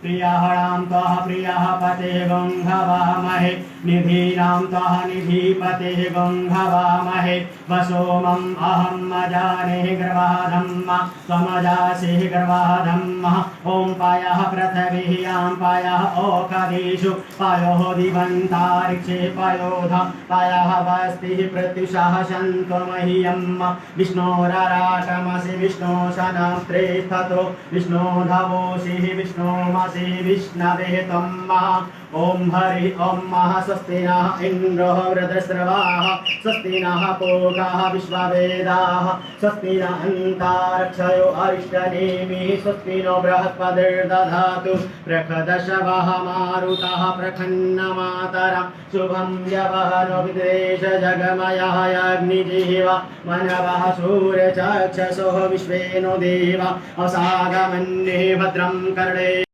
प्रियहणां त्वः प्रियः पते गं हवामहे निधीनां त्वः निधिपते गं हवामहे वसोमम् अहं मजाने गर्वाधम्म त्वमजासि गर्वाधम्म ॐ पायः पृथिवी यां पायः ओखदिषु पायोः दिवन्तारिक्षे पायोध पायः वस्तिः प्रत्युषः शन्त्वमह्यं विष्णोराराटमसि विष्णो शनस्त्रे स्थतो विष्णो धवोषि विष्णोमसि विष्णवे त्वं ओम हरि ओम महा स्वस्ति नः इंद्रो वृद्धश्रवाः स्वस्ति नः पूषः विश्ववेदाः स्वस्ति न अन्तारक्षयो अरिष्टनेमिः स्वस्ति नो बृहस्पतिर्दधातु प्रखदशवः मारुतः प्रखन्नमातरं शुभं यवहनो विदेश जगमयः अग्निजीव मनवः सूर्यचक्षसो विश्वेनो देव असागमन्ये भद्रं कर्णे